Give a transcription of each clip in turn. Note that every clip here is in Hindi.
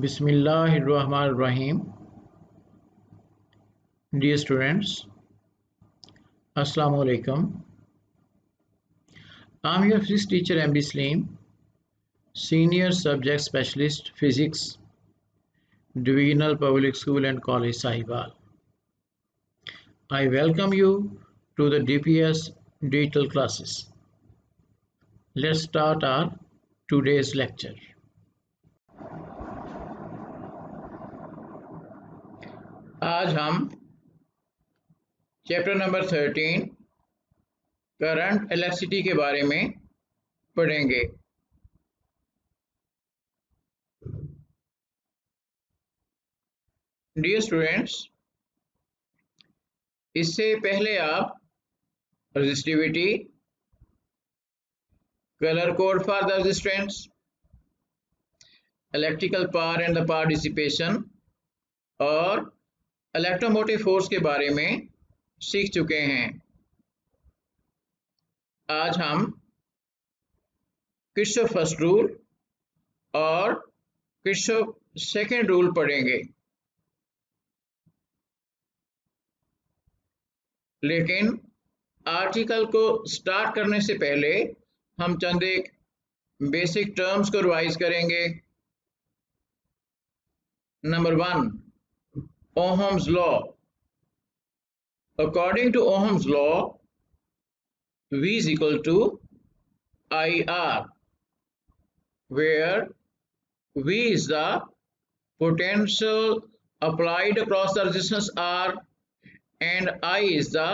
Bismillahirrahmanirrahim. Dear students, Assalamu alaikum. I'm your physics teacher MB Saleem, Senior Subject Specialist Physics, Divisional Public School and College Sahiwal. I welcome you to the DPS digital classes. Let's start our today's lecture. आज हम चैप्टर नंबर 13 करंट इलेक्ट्रिसिटी के बारे में पढ़ेंगे। डियर स्टूडेंट्स, इससे पहले आप resistivity, colour code for the resistance, electrical power and the power dissipation और इलेक्ट्रोमोटिव फोर्स के बारे में सीख चुके हैं। आज हम किरचॉफ फर्स्ट रूल और किरचॉफ सेकंड रूल पढ़ेंगे। लेकिन आर्टिकल को स्टार्ट करने से पहले हम चंद एक बेसिक टर्म्स को रिवाइज करेंगे। Number 1, Ohm's law. According to Ohm's law, V is equal to IR, where V is the potential applied across the resistance R and I is the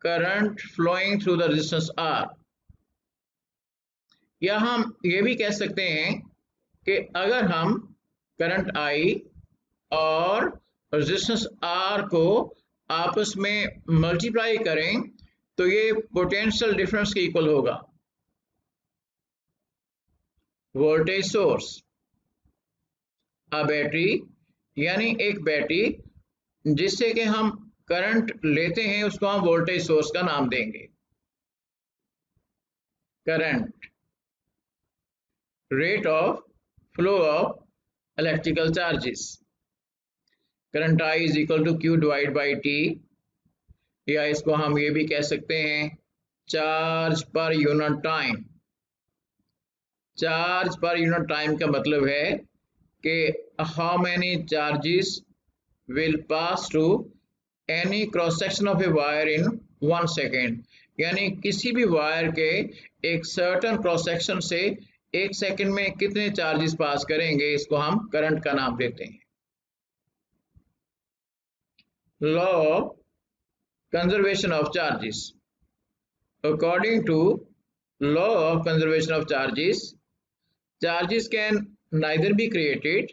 current flowing through the resistance R. या हम ये भी कह सकते हैं कि अगर हम करंट I और रेजिस्टेंस R को आपस में मल्टीप्लाई करें तो ये पोटेंशियल डिफरेंस के इक्वल होगा। वोल्टेज सोर्स, अ बैटरी यानी एक बैटरी जिससे कि हम करंट लेते हैं उसको हम वोल्टेज सोर्स का नाम देंगे। Current, rate of flow of electrical charges, current I is equal to Q divide by T, या इसको हम ये भी कह सकते हैं charge per unit time. Charge per unit time का मतलब है कि how many charges will pass through any cross section of a wire in 1 second, यानी किसी भी वायर के एक सर्टन क्रॉस सेक्शन से 1 सेकेंड में कितने चार्जेस पास करेंगे, इसको हम करंट का नाम देते हैं। Law of conservation of charges. According to law of conservation of charges, charges can neither be created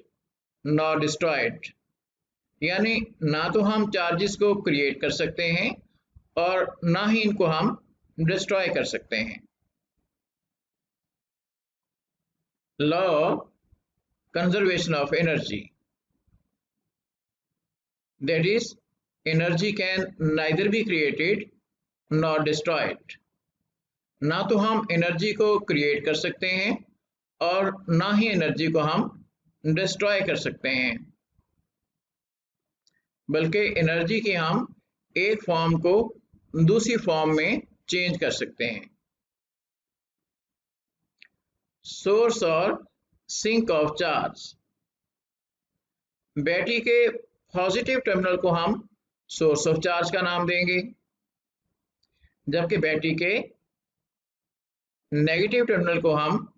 nor destroyed. यानी ना तो हम चार्जेस को क्रिएट कर सकते हैं और ना ही इनको हम डिस्ट्रॉय कर सकते हैं। Law of conservation of energy. That is, energy can neither be created nor destroyed. ना तो हम एनर्जी को क्रिएट कर सकते हैं और ना ही एनर्जी को हम डिस्ट्रॉय कर सकते हैं, बल्कि एनर्जी की हम एक फॉर्म को दूसरी फॉर्म में चेंज कर सकते हैं। सोर्स और सिंक ऑफ चार्ज, बैटरी के पॉजिटिव टर्मिनल को हम सोर्स ऑफ चार्ज का नाम देंगे, जबकि बैटरी के नेगेटिव टर्मिनल को हम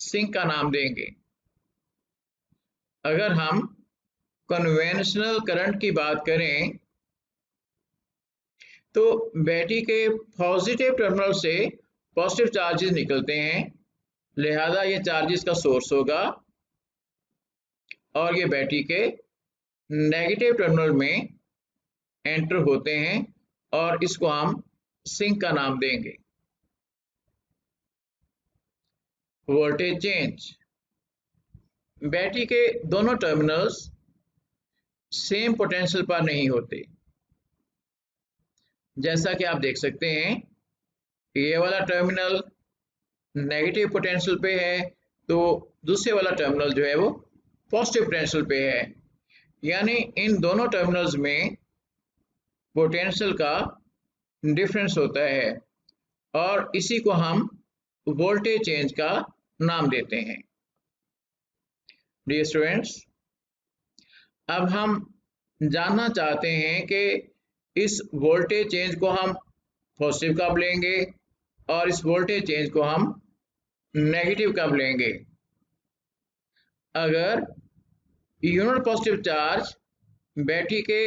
सिंक का नाम देंगे। अगर हम कन्वेंशनल करंट की बात करें तो बैटरी के पॉजिटिव टर्मिनल से पॉजिटिव चार्जेस निकलते हैं, लिहाजा ये चार्जेस का सोर्स होगा और ये बैटरी के नेगेटिव टर्मिनल में एंटर होते हैं और इसको हम सिंक का नाम देंगे। वोल्टेज चेंज, बैटरी के दोनों टर्मिनल्स सेम पोटेंशियल पर नहीं होते। जैसा कि आप देख सकते हैं ये वाला टर्मिनल नेगेटिव पोटेंशियल पे है तो दूसरे वाला टर्मिनल जो है वो पॉजिटिव पोटेंशियल पे है। यानी इन दोनों टर्मिनल्स में पोटेंशियल का डिफरेंस होता है और इसी को हम वोल्टेज चेंज का नाम देते हैं। डियर स्टूडेंट्स, अब हम जानना चाहते हैं कि इस वोल्टेज चेंज को हम पॉजिटिव कब लेंगे और इस वोल्टेज चेंज को हम नेगेटिव कब लेंगे। अगर यूनिट पॉजिटिव चार्ज बैटरी के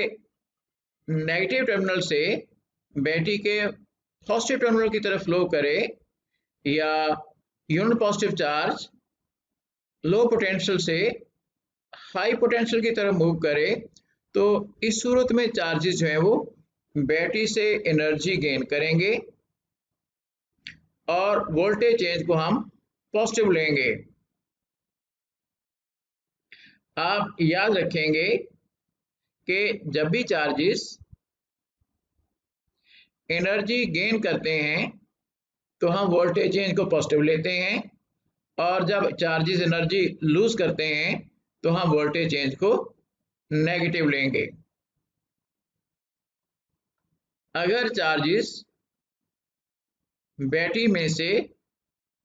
नेगेटिव टर्मिनल से बैटरी के पॉजिटिव टर्मिनल की तरफ फ्लो करे या unit positive charge low potential से हाई पोटेंशियल की तरफ मूव करे, तो इस सूरत में चार्जेस जो है वो बैटरी से एनर्जी गेन करेंगे और वोल्टेज चेंज को हम पॉजिटिव लेंगे। आप याद रखेंगे कि जब भी चार्जेस एनर्जी गेन करते हैं तो हम वोल्टेज चेंज को पॉजिटिव लेते हैं और जब चार्जेस एनर्जी लूज करते हैं तो हम वोल्टेज चेंज को नेगेटिव लेंगे। अगर चार्जेस बैटरी में से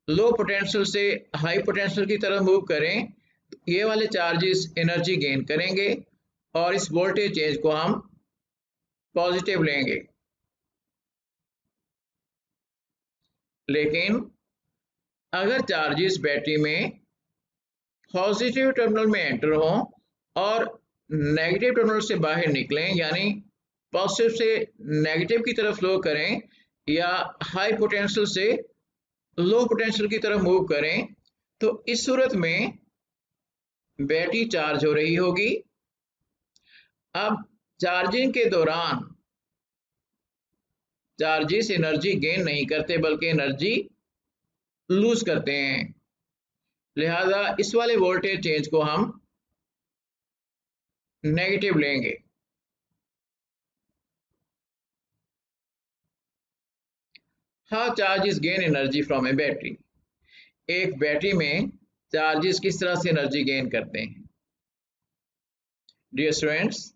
लो पोटेंशियल से हाई पोटेंशियल की तरफ मूव करें तो ये वाले चार्जेस एनर्जी गेन करेंगे और इस वोल्टेज चेंज को हम पॉजिटिव लेंगे। लेकिन अगर चार्जेस बैटरी में पॉजिटिव टर्मिनल में एंटर हों और नेगेटिव टर्मिनल से बाहर निकलें, यानी पॉजिटिव से नेगेटिव की तरफ फ्लो करें या हाई पोटेंशियल से लो पोटेंशियल की तरफ मूव करें, तो इस सूरत में बैटरी चार्ज हो रही होगी। अब चार्जिंग के दौरान चार्जेस एनर्जी गेन नहीं करते बल्कि एनर्जी लूज करते हैं, लिहाजा इस वाले वोल्टेज चेंज को हम नेगेटिव लेंगे। How charges gain energy from A battery. एक बैटरी में चार्जेस किस तरह से एनर्जी गेन करते हैं। डियर स्टूडेंट्स,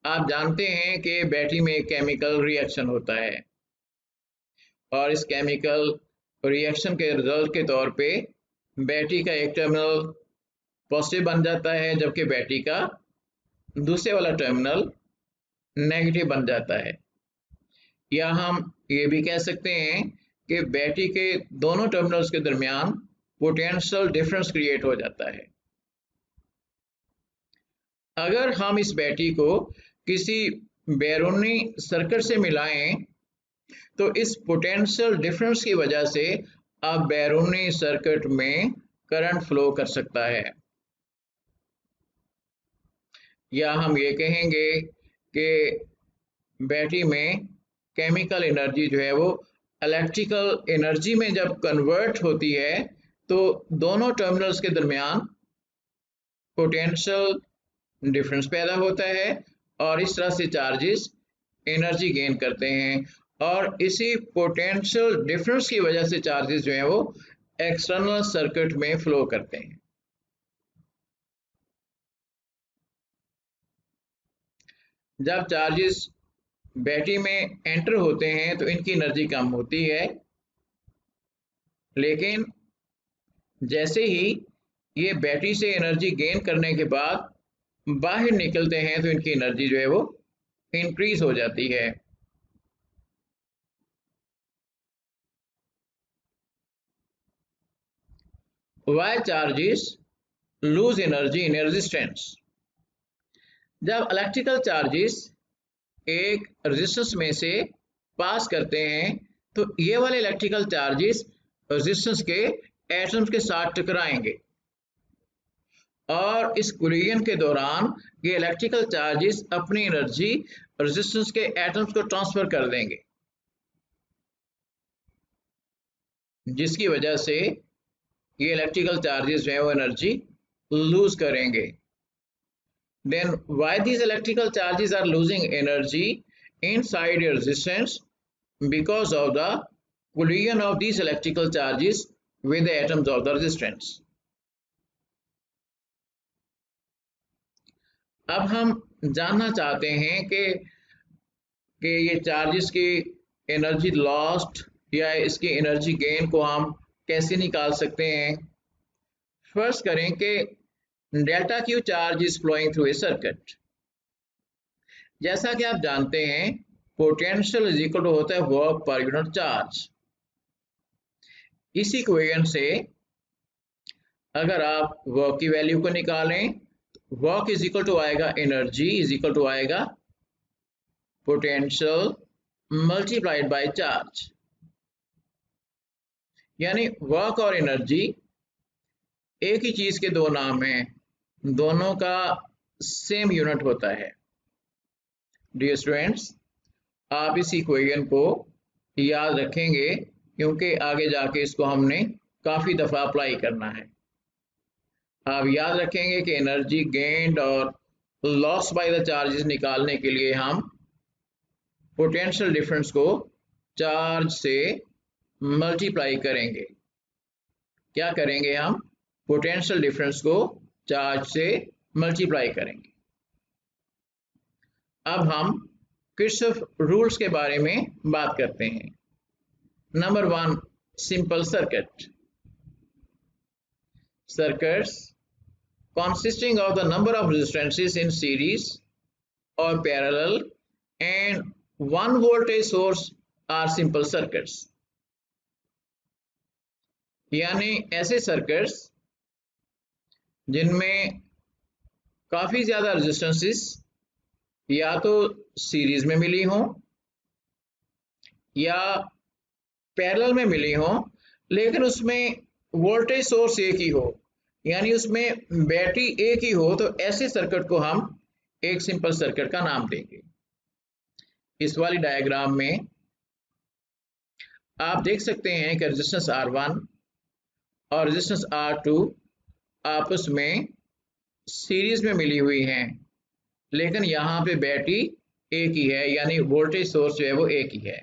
आप जानते हैं कि बैटरी में एक केमिकल रिएक्शन होता है और इस केमिकल रिएक्शन के रिजल्ट के तौर पे बैटरी का एक टर्मिनल पॉजिटिव बन जाता है जबकि बैटरी का दूसरे वाला टर्मिनल नेगेटिव बन जाता है। या हम ये भी कह सकते हैं कि बैटरी के दोनों टर्मिनल्स के दरमियान पोटेंशियल डिफरेंस क्रिएट हो जाता है। अगर हम इस बैटरी को किसी बैरूनी सर्किट से मिलाएं तो इस पोटेंशियल डिफरेंस की वजह से अब बैरूनी सर्किट में करंट फ्लो कर सकता है। या हम ये कहेंगे कि बैटरी में केमिकल एनर्जी जो है वो इलेक्ट्रिकल एनर्जी में जब कन्वर्ट होती है तो दोनों टर्मिनल्स के दरमियान पोटेंशियल डिफरेंस पैदा होता है और इस तरह से चार्जेस एनर्जी गेन करते हैं और इसी पोटेंशियल डिफरेंस की वजह से चार्जेस जो है वो एक्सटर्नल सर्किट में फ्लो करते हैं। जब चार्जेस बैटरी में एंटर होते हैं तो इनकी एनर्जी कम होती है, लेकिन जैसे ही ये बैटरी से एनर्जी गेन करने के बाद बाहर निकलते हैं तो इनकी एनर्जी जो है वो इंक्रीज हो जाती है। Why charges lose energy in a resistance? जब इलेक्ट्रिकल चार्जेस एक रेजिस्टेंस में से पास करते हैं तो ये वाले इलेक्ट्रिकल चार्जेस रेजिस्टेंस के एटम्स के साथ टकराएंगे और इस कोलिजन के दौरान ये इलेक्ट्रिकल चार्जेस अपनी एनर्जी रेजिस्टेंस के एटम्स को ट्रांसफर कर देंगे, जिसकी वजह से ये इलेक्ट्रिकल चार्जेस जो है वो एनर्जी लूज करेंगे। Then why these electrical charges are losing energy inside a resistance? Because of the collision of these electrical charges with the atoms of the resistance. अब हम जानना चाहते हैं कि ये चार्जेस की एनर्जी लॉस्ट या इसकी एनर्जी गेन को हम कैसे निकाल सकते हैं। फर्स्ट करें कि delta Q charge is flowing through a circuit. जैसा कि आप जानते हैं पोटेंशियल इज इक्वल टू होता है वर्क पर यूनिट चार्ज। इस इक्वेशन से अगर आप वर्क की वैल्यू को निकालें, वर्क इज इक्वल टू आएगा एनर्जी इज इक्वल टू आएगा पोटेंशियल मल्टीप्लाइड बाय चार्ज। यानी वर्क और एनर्जी एक ही चीज के दो नाम हैं, दोनों का सेम यूनिट होता है। डियर स्टूडेंट्स, आप इस इक्वेशन को याद रखेंगे क्योंकि आगे जाके इसको हमने काफी दफा अप्लाई करना है। आप याद रखेंगे कि एनर्जी गेन्ड और लॉस बाय द चार्जेस निकालने के लिए हम पोटेंशियल डिफरेंस को चार्ज से मल्टीप्लाई करेंगे। क्या करेंगे हम? पोटेंशियल डिफरेंस को चार्ज से मल्टीप्लाई करेंगे। अब हम किरचॉफ रूल्स के बारे में बात करते हैं। Number 1, simple circuit. Circuits consisting of the number of resistances in series or parallel and one voltage source are simple circuits। यानी ऐसे सर्किट्स जिनमें काफी ज्यादा रेजिस्टेंसेस या तो सीरीज में मिली हो या पैरेलल में मिली हो, लेकिन उसमें वोल्टेज सोर्स एक ही हो, यानी उसमें बैटरी एक ही हो, तो ऐसे सर्किट को हम एक सिंपल सर्किट का नाम देंगे। इस वाली डायग्राम में आप देख सकते हैं कि रेजिस्टेंस R1 और रेजिस्टेंस R2 आपस में सीरीज में मिली हुई हैं, लेकिन यहाँ पे बैटरी एक ही है, यानी वोल्टेज सोर्स जो है वो एक ही है।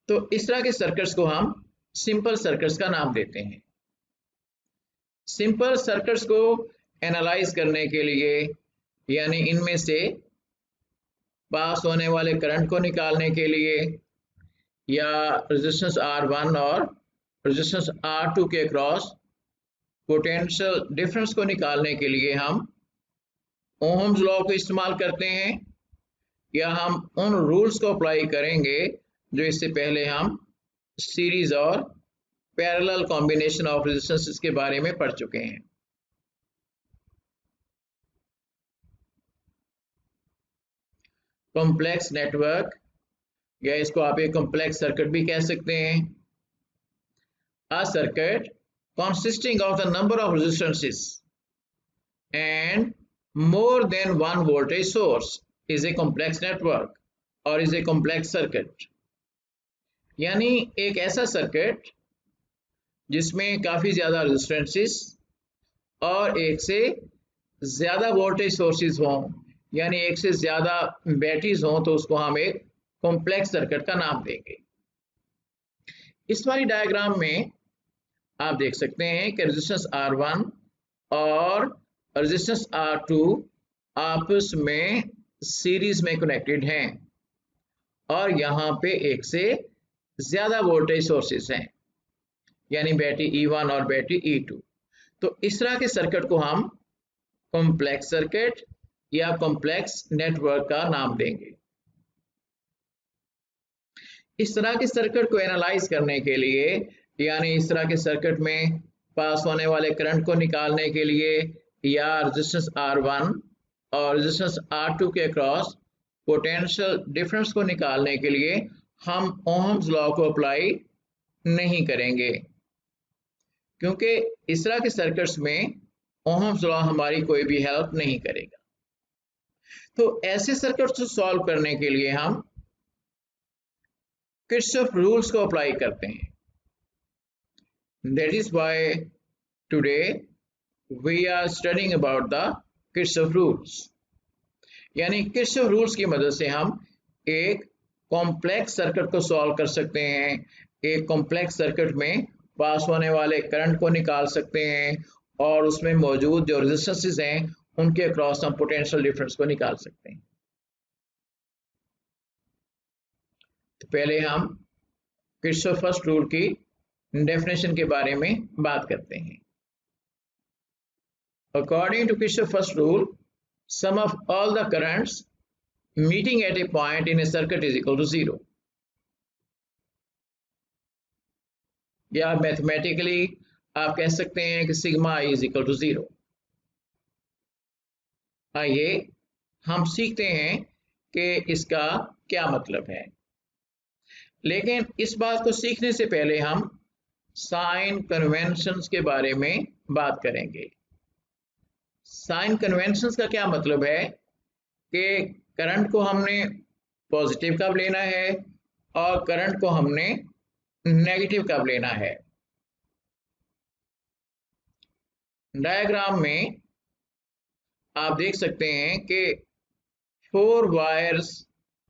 तो इस तरह के सर्किट्स को हम सिंपल सर्किट्स का नाम देते हैं। सिंपल सर्किट्स को एनालाइज करने के लिए, यानी इनमें से पास होने वाले करंट को निकालने के लिए या रेजिस्टेंस R1 और रेजिस्टेंस R2 के क्रॉस पोटेंशियल डिफरेंस को निकालने के लिए हम ओहम्स लॉ को इस्तेमाल करते हैं, या हम उन रूल्स को अप्लाई करेंगे जो इससे पहले हम सीरीज और पैरेलल कॉम्बिनेशन ऑफ रेजिस्टेंसेस के बारे में पढ़ चुके हैं। कॉम्प्लेक्स नेटवर्क, या इसको आप एक कॉम्प्लेक्स सर्किट भी कह सकते हैं। A circuit consisting of the number of resistances and more than one voltage source is a complex network or is a complex circuit। यानी एक ऐसा सर्किट जिसमें काफी ज्यादा रेजिस्टेंसेस और एक से ज्यादा वोल्टेज सोर्सेज हों, यानी एक से ज्यादा बैटरीज हों, तो उसको हम एक कॉम्प्लेक्स सर्किट का नाम देंगे। इस वाली डायग्राम में आप देख सकते हैं कि रेजिस्टेंस R1 और रेजिस्टेंस R2 आपस में सीरीज में कनेक्टेड हैं और यहाँ पे एक से ज्यादा वोल्टेज सोर्सेस हैं, यानी बैटरी E1 और बैटरी E2। तो इस तरह के सर्किट को हम कॉम्प्लेक्स सर्किट या कॉम्प्लेक्स नेटवर्क का नाम देंगे। इस तरह के सर्किट को एनालाइज करने के लिए, यानी इस तरह के सर्किट में पास होने वाले करंट को निकालने के लिए या रेजिस्टेंस R1 और रेजिस्टेंस R2 के अक्रॉस पोटेंशियल डिफरेंस को निकालने के लिए हम ओहम्स लॉ को अप्लाई नहीं करेंगे, क्योंकि इस तरह के सर्किट्स में ओहम्स लॉ हमारी कोई भी हेल्प नहीं करेगा। तो ऐसे सर्किट्स को सॉल्व करने के लिए हम किरचॉफ रूल्स को अप्लाई करते हैं। That is why today we are studying about the Kirchhoff rules। यानी किरचॉफ रूल्स की मदद से हम एक कॉम्प्लेक्स सर्किट को सॉल्व कर सकते हैं, एक कॉम्प्लेक्स सर्किट में पास होने वाले करंट को निकाल सकते हैं और उसमें मौजूद जो रेजिस्टेंसेस हैं उनके अक्रॉस हम पोटेंशियल डिफरेंस को निकाल सकते हैं। तो पहले हम किरचॉफ फर्स्ट रूल की डेफिनेशन के बारे में बात करते हैं। According to Kirchhoff first rule, sum of all the currents meeting at a point in a circuit is equal to 0. या मैथमेटिकली आप कह सकते हैं कि sigma i is equal to 0। आइए हम सीखते हैं कि इसका क्या मतलब है, लेकिन इस बात को सीखने से पहले हम साइन कन्वेंशंस के बारे में बात करेंगे। साइन कन्वेंशंस का क्या मतलब है कि करंट को हमने पॉजिटिव कब लेना है और करंट को हमने नेगेटिव कब लेना है। डायग्राम में आप देख सकते हैं कि 4 वायर्स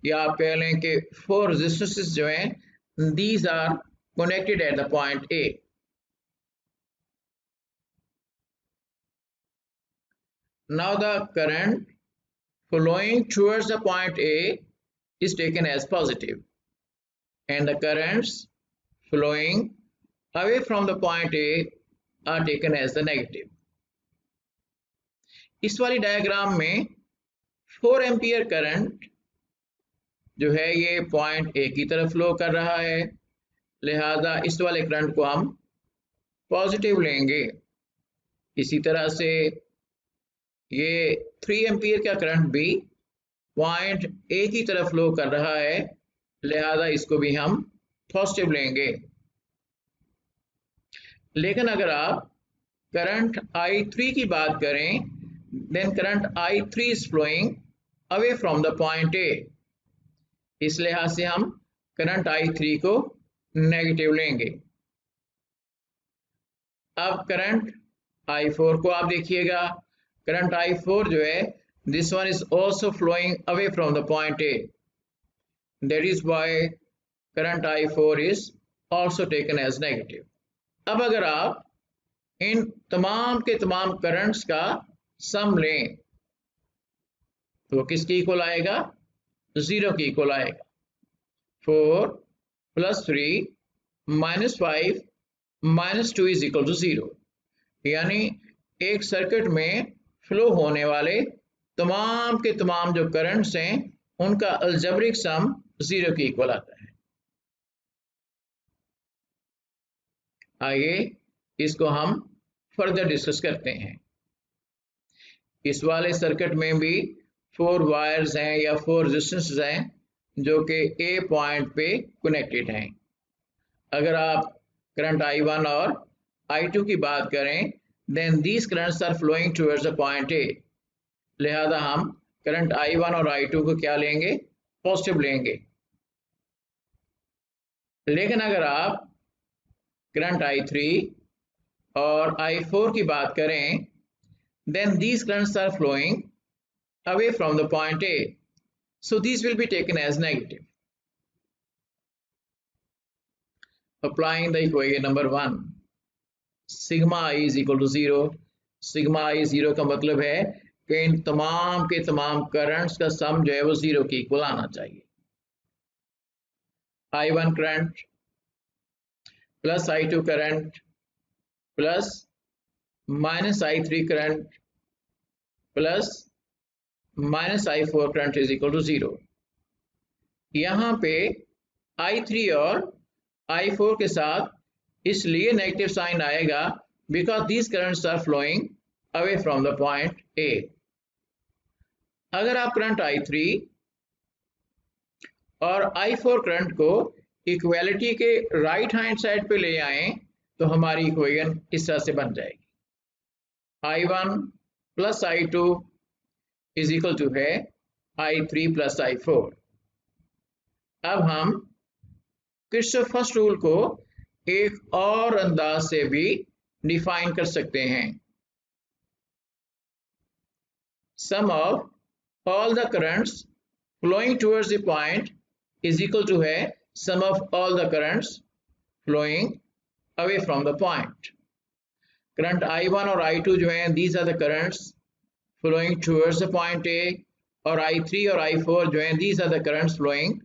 या आप कह लें कि 4 रेजिस्टेंसेस जो हैं these are connected at the point A. Now the current flowing towards the point A is taken as positive and the currents flowing away from the point A are taken as the negative. इस वाली डायग्राम में 4 एम्पियर करंट जो है ये पॉइंट ए की तरफ फ्लो कर रहा है, लिहाजा इस वाले करंट को हम पॉजिटिव लेंगे। इसी तरह से ये 3 एम्पियर का करंट भी पॉइंट ए की तरफ फ्लो कर रहा है, लिहाजा इसको भी हम पॉजिटिव लेंगे। लेकिन अगर आप करंट I3 की बात करें, then current I3 is flowing away from the point A. इस लिहाज से हम करंट I3 को नेगेटिव लेंगे। अब करंट I4 को आप देखिएगा, करंट I4 जो है this one is also flowing away from the point A, that is why current I4 is also taken as negative. अब अगर आप इन तमाम के तमाम करंट्स का सम लें तो किसकी इक्वल आएगा? 0 की इक्वल आएगा। 4 + 3 - 5 - 2 इज इक्वल टू 0। यानी एक सर्किट में फ्लो होने वाले तमाम के तमाम जो करंट्स हैं उनका अलजेब्रिक सम 0 की इक्वल आता है। आइए इसको हम फर्दर डिस्कस करते हैं। इस वाले सर्किट में भी 4 वायर्स हैं या 4 रेजिस्टेंसेस हैं जो कि ए पॉइंट पे कनेक्टेड हैं। अगर आप करंट I1 और I2 की बात करें, then these currents are flowing towards the point A, लिहाजा हम करंट I1 और I2 को क्या लेंगे? पॉजिटिव लेंगे। लेकिन अगर आप करंट I3 और I4 की बात करें, then these currents are flowing away from the point A, so these will be taken as negative. Applying the equation number 1, sigma I is equal to 0. sigma I 0 का मतलब है कि इन तमाम के तमाम करंट्स का सम जो है वो 0 के इक्वल आना चाहिए। I1 current plus I2 current plus minus I3 current plus minus I4 current is equal to 0। यहाँ पे I3 और I4 के साथ इसलिए नेगेटिव साइन आएगा because these currents are flowing away from the point A. अगर आप करंट I3 और I4 करंट को इक्वालिटी के राइट हैंड साइड पे ले आएं तो हमारी इक्वेशन इस तरह से बन जाएगी। I1 plus I2 is equal to है I3 प्लस I4। अब हम किरचॉफ फर्स्ट रूल को एक और अंदाज से भी डिफाइन कर सकते हैं। Sum of all the currents flowing towards the point is equal to है sum of all the currents flowing away from the point. Current I1 और I2 जो हैं, these are the currents flowing towards the point A, और I3 और I4 जो हैं, these are the currents flowing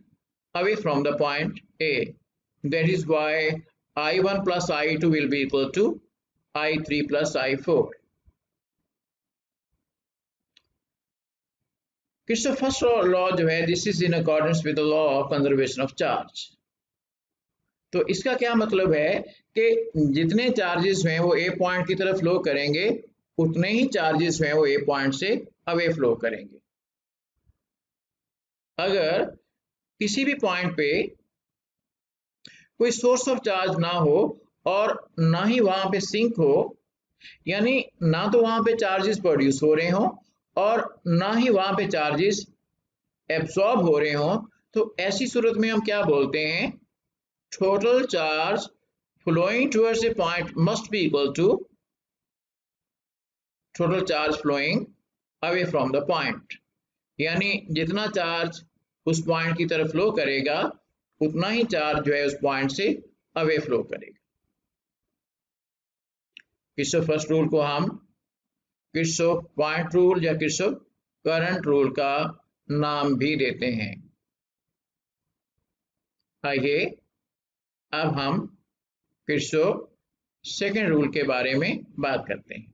away from the point A. That is why I1 plus I2 will be equal to I3 plus I4. Kirchhoff's first law जो है, this is in accordance with the law of conservation of charge. तो इसका क्या मतलब है कि जितने चार्जेस हैं वो ए पॉइंट की तरफ फ्लो करेंगे, उतने ही चार्जेस हैं वो ए पॉइंट से अवे फ्लो करेंगे. अगर किसी भी पॉइंट पे कोई सोर्स ऑफ चार्ज ना हो और ना ही वहां पे सिंक हो, यानी ना तो वहां पे चार्जेस प्रोड्यूस हो रहे हो और ना ही वहां पे चार्जेस एब्सॉर्ब हो रहे हो, तो ऐसी सूरत में हम क्या बोलते हैं, total charge flowing towards a point must be equal to total charge flowing away from the point. यानी जितना चार्ज उस पॉइंट की तरफ फ्लो करेगा, उतना ही चार्ज जो है उस पॉइंट से अवे फ्लो करेगा. किरचॉफ फर्स्ट रूल को हम किरचॉफ पॉइंट रूल या किरचॉफ करंट रूल का नाम भी देते हैं. आइए अब हम किरचॉफ सेकंड रूल के बारे में बात करते हैं.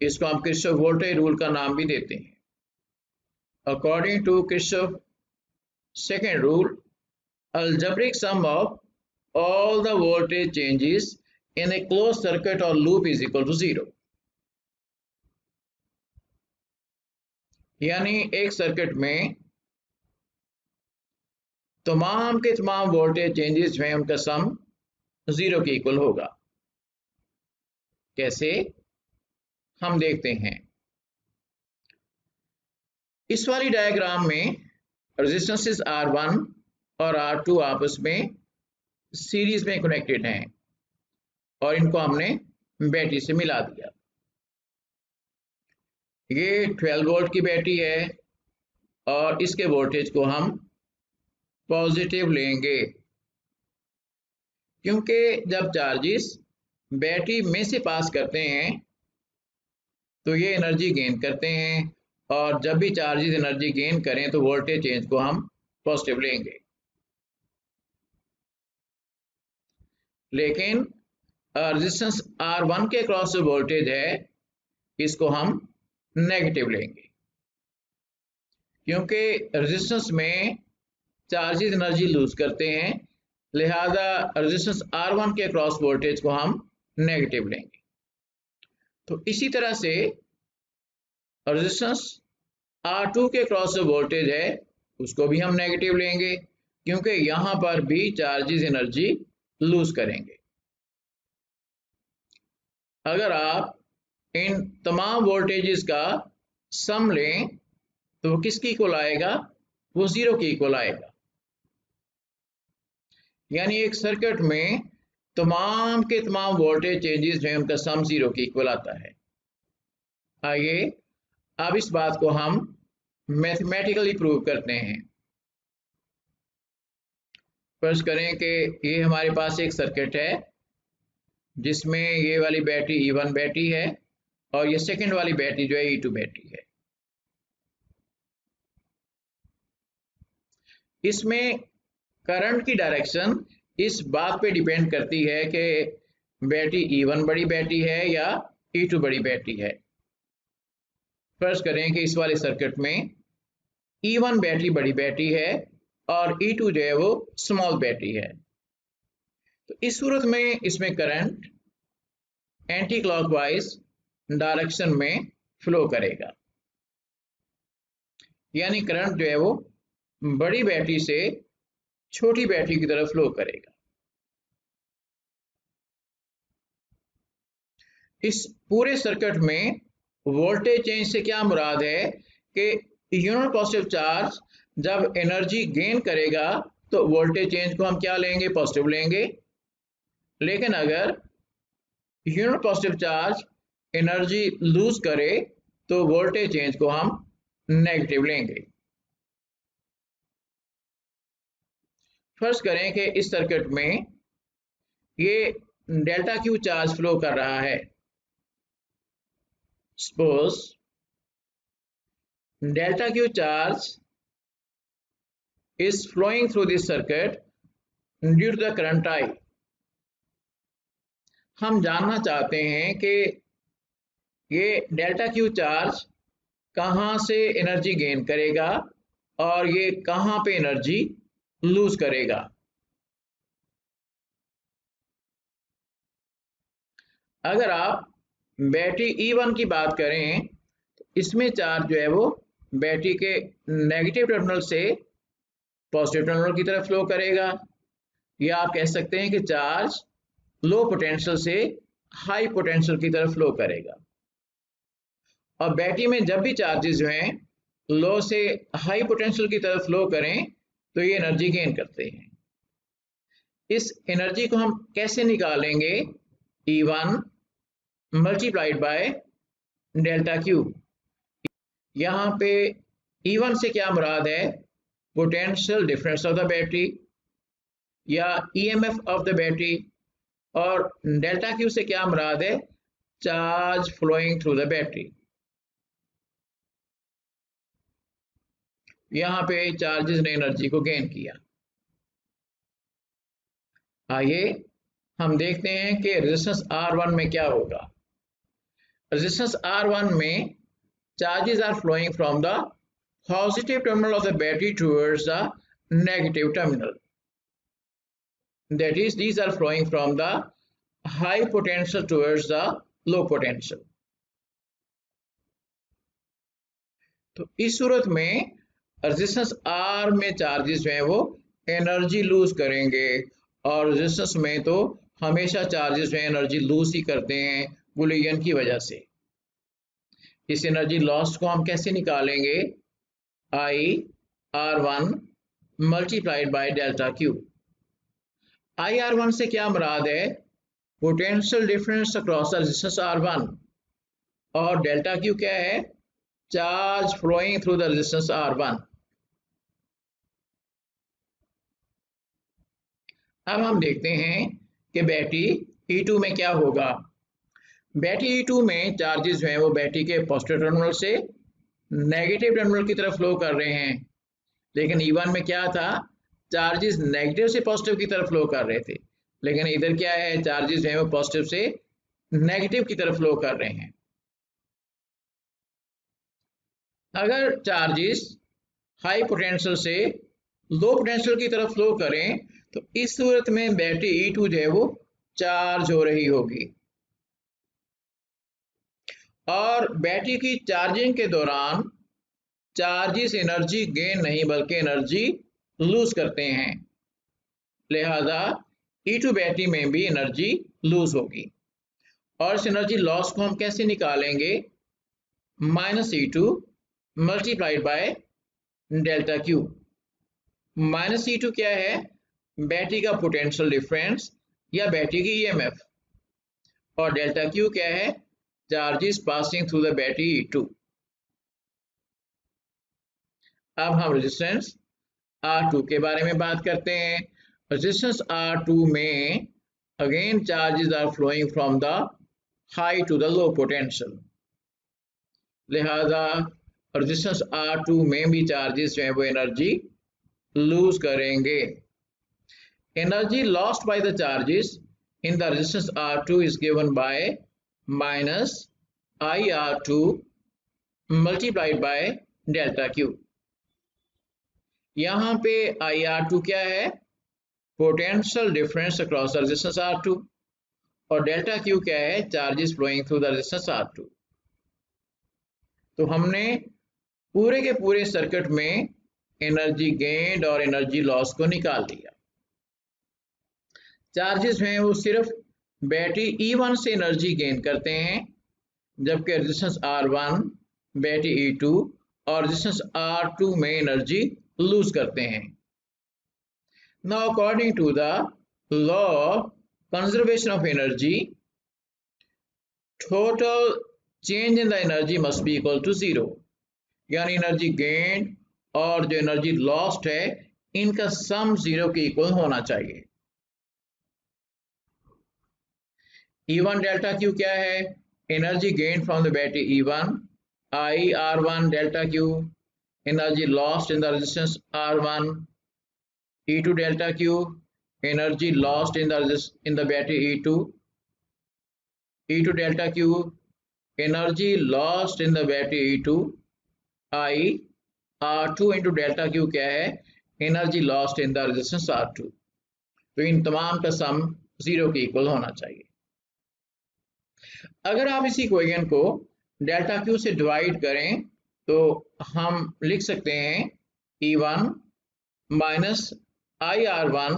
इसको हम किरचॉफ वोल्टेज रूल का नाम भी देते हैं. According to Kirchhoff second rule, algebraic sum of all the voltage changes in a closed circuit or loop is equal to 0. यानी एक सर्किट में तमाम के तमाम वोल्टेज चेंजेस हैं, उनका सम 0 के इक्वल होगा. कैसे, हम देखते हैं. इस वाली डायग्राम में रेजिस्टेंसेस R1 और R2 आपस में सीरीज में कनेक्टेड हैं और इनको हमने बैटरी से मिला दिया. ये 12 वोल्ट की बैटरी है और इसके वोल्टेज को हम पॉजिटिव लेंगे, क्योंकि जब चार्जेस बैटरी में से पास करते हैं तो ये एनर्जी गेन करते हैं, और जब भी चार्जेस एनर्जी गेन करें तो वोल्टेज चेंज को हम पॉजिटिव लेंगे. लेकिन रेजिस्टेंस R1 के अक्रॉस जो वोल्टेज है, इसको हम नेगेटिव लेंगे, क्योंकि रेजिस्टेंस में चार्जेस एनर्जी लूज करते हैं, लिहाजा रेजिस्टेंस R1 के अक्रॉस वोल्टेज को हम नेगेटिव लेंगे. तो इसी तरह से रेजिस्टेंस R2 के अक्रॉस जो वोल्टेज है उसको भी हम नेगेटिव लेंगे, क्योंकि यहां पर भी चार्जेस एनर्जी लूज करेंगे. अगर आप इन तमाम वोल्टेजेस का सम लें तो वो किसकी इक्वल आएगा, वो 0 की इक्वल आएगा. यानी एक सर्किट में तमाम के तमाम वोल्टेज चेंजेस हैं, उनका सम 0 के इक्वल आता है. आइए अब इस बात को हम मैथमेटिकली प्रूव करते हैं. फर्ज करें कि ये हमारे पास एक सर्किट है जिसमें ये वाली बैटरी E1 बैटरी है और ये सेकंड वाली बैटरी जो है E2 बैटरी है. इसमें करंट की डायरेक्शन इस बात पे डिपेंड करती है कि बैटरी E1 बड़ी बैटरी है या E2 बड़ी बैटरी है. फर्ज करें कि इस वाले सर्किट में E1 बैटरी बड़ी बैटरी है और E2 जो है वो स्मॉल बैटरी है. तो इस सूरत में इसमें करंट एंटी क्लॉकवाइज डायरेक्शन में फ्लो करेगा, यानी करंट जो है वो बड़ी बैटरी से छोटी बैटरी की तरफ फ्लो करेगा. इस पूरे सर्किट में वोल्टेज चेंज से क्या मुराद है कि यूनिट पॉजिटिव चार्ज जब एनर्जी गेन करेगा तो वोल्टेज चेंज को हम क्या लेंगे, पॉजिटिव लेंगे. लेकिन अगर unit positive charge energy lose करे तो वोल्टेज चेंज को हम नेगेटिव लेंगे. फर्ज करें कि इस सर्किट में ये डेल्टा क्यू चार्ज फ्लो कर रहा है। Suppose delta Q charge is flowing through this circuit due to the current I। हम जानना चाहते हैं कि ये डेल्टा क्यू चार्ज कहाँ से एनर्जी गेन करेगा और ये कहाँ पे एनर्जी लूज करेगा। अगर आप बैटरी E1 की बात करें तो इसमें चार्ज जो है वो बैटरी के नेगेटिव टर्मिनल से पॉजिटिव टर्मिनल की तरफ फ्लो करेगा, या आप कह सकते हैं कि चार्ज लो पोटेंशियल से हाई पोटेंशियल की तरफ फ्लो करेगा। और बैटरी में जब भी चार्जेस जो हैं लो से हाई पोटेंशियल की तरफ फ्लो करें तो ये एनर्जी गेन करते हैं। इस एनर्जी को हम कैसे निकालेंगे? E1 multiplied by delta Q. यहाँ पे E1 से क्या मुराद है? Potential difference of the battery या EMF ऑफ द बैटरी, और डेल्टा क्यू से क्या मुराद है? Charge flowing through the battery. यहाँ पे चार्जेस ने एनर्जी को गेन किया। आइए हम देखते हैं कि रेजिस्टेंस R1 में क्या होगा। रेजिस्टेंस R1 में charges are flowing from the positive terminal of the battery towards the negative terminal. That is, these are flowing from the high potential towards the low potential। तो इस सूरत में रेजिस्टेंस R में चार्जेस जो हैं वो एनर्जी लूज करेंगे, और रेजिस्टेंस में तो हमेशा चार्जेस जो हैं एनर्जी लूज ही करते हैं बुलियन की वजह से। इस एनर्जी लॉस को हम कैसे निकालेंगे? IR1 multiplied by delta Q. IR1 से क्या मुराद है? Potential difference across the resistance R1, और डेल्टा क्यू क्या है? Charge flowing through the resistance R1। अब हम देखते हैं कि बैटरी E2 में क्या होगा। बैटरी E2 में चार्जेस जो हैं वो बैटरी के पॉजिटिव टर्मिनल से नेगेटिव टर्मिनल की तरफ फ्लो कर रहे हैं, लेकिन E1 में क्या था? चार्जेस नेगेटिव से पॉजिटिव की तरफ फ्लो कर रहे थे, लेकिन इधर क्या है? चार्जेस जो हैं वो पॉजिटिव से नेगेटिव की तरफ फ्लो कर रहे हैं। अगर चार्जेस हाई पोटेंशियल से लो पोटेंशियल की तरफ फ्लो करें तो इस सूरत में बैटरी E2 जो है वो चार्ज हो रही होगी, और बैटरी की चार्जिंग के दौरान चार्जेस एनर्जी गेन नहीं बल्कि एनर्जी लूज करते हैं, लिहाजा E2 बैटरी में भी एनर्जी लूज होगी। और इस एनर्जी लॉस को हम कैसे निकालेंगे? -E2 multiplied by delta Q. -E2 क्या है? बैटरी का पोटेंशियल डिफरेंस या बैटरी की EMF, और डेल्टा क्यू क्या है? Charges passing through the battery E2। अब हम रेजिस्टेंस R2 के बारे में बात करते हैं। रेजिस्टेंस R2 में again charges are flowing from the high to the low potential, लिहाजा रेजिस्टेंस R2 में भी चार्जेस जो है वो एनर्जी लूज करेंगे। Energy lost by the charges in the resistance R2 is given by -IR2 multiplied by delta Q. यहाँ पे IR2 क्या है? Potential difference across the resistance R2, और डेल्टा क्यू क्या है? Charges flowing through the resistance R2। तो हमने पूरे के पूरे सर्किट में एनर्जी गेन और एनर्जी लॉस को निकाल दिया। चार्जेस हैं वो सिर्फ बैटरी E1 से एनर्जी गेन करते हैं, जबकि रेजिस्टेंस R1, बैटरी E2 और रेजिस्टेंस R2 में एनर्जी लूज करते हैं। Now according to the law of conservation of energy, total change in the energy must be equal to 0, यानी एनर्जी गेन और जो एनर्जी लॉस्ट है इनका सम 0 के इक्वल होना चाहिए। E1 डेल्टा Q क्या है? Energy gain from the battery E1. IR1 delta Q, energy lost in the resistance R1. E2 delta Q, energy lost in the battery E2. E2 delta Q, energy lost in the battery E2. I R2 into delta Q क्या है? Energy lost in the resistance R2. तो इन तमाम का सम 0 के इक्वल होना चाहिए. अगर आप इसी इक्वेशन को डेल्टा Q से डिवाइड करें तो हम लिख सकते हैं E1 minus IR1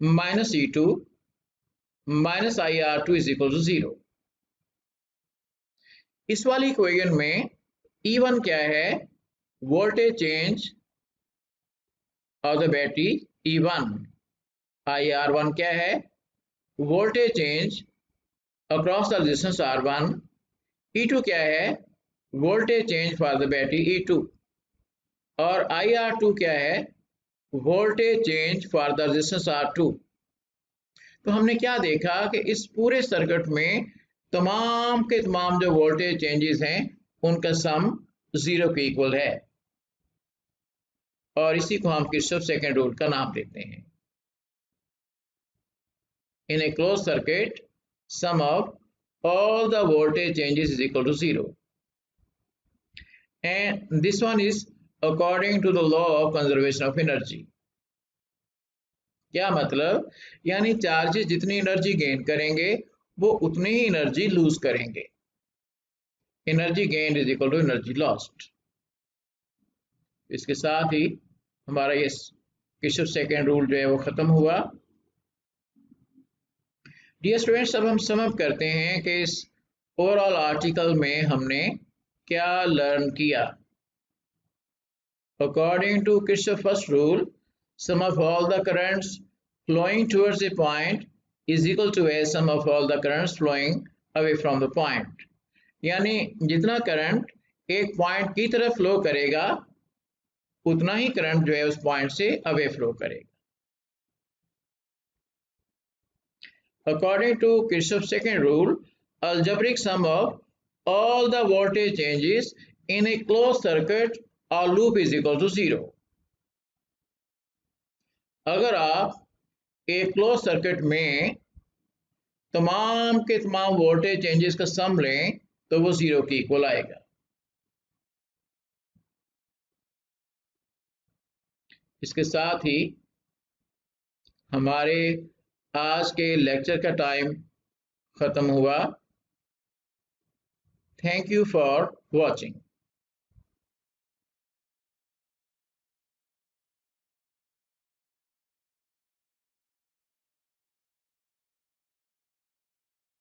minus E2 minus IR2 is equal to 0. इस वाली इक्वेशन में E1 क्या है? Voltage change of the battery E1. IR1 क्या है? Voltage change across the resistance R1. E2 क्या है? Voltage change for the battery E2. और IR2 क्या है? Voltage change for the resistance R2. तो हमने क्या देखा कि इस पूरे सर्किट में तमाम के तमाम जो वोल्टेज चेंजेस हैं उनका सम 0 के इक्वल है, और इसी को हम किरचॉफ सेकंड रूल का नाम देते हैं. In a close circuit sum of all the voltage changes is equal to 0, and this one is according to the law of conservation of energy. क्या मतलब? यानी चार्जेस जितनी एनर्जी गेन करेंगे वो उतनी ही एनर्जी लूज करेंगे. Energy gain is equal to energy lost. इसके साथ ही हमारा ये किरचॉफ सेकंड रूल जो है वो खत्म हुआ. डियर स्टूडेंट्स, अब हम सम अप करते हैं कि इस ओवरऑल आर्टिकल में हमने क्या लर्न किया. According to Kirchhoff first rule, sum of all the currents flowing towards a point is equal to a sum of all the currents flowing away from the point. यानी जितना करंट एक पॉइंट की तरफ फ्लो करेगा उतना ही करंट जो है उस पॉइंट से अवे फ्लो करेगा. According to Kirchhoff's second rule, algebraic sum of all the voltage changes in a closed circuit or loop is equal to 0. अगर आप एक क्लोज सर्किट में तमाम के तमाम वोल्टेज चेंजेस का सम लें तो वो 0 के इक्वल आएगा. इसके साथ ही हमारे आज के लेक्चर का टाइम खत्म हुआ. Thank you for watching.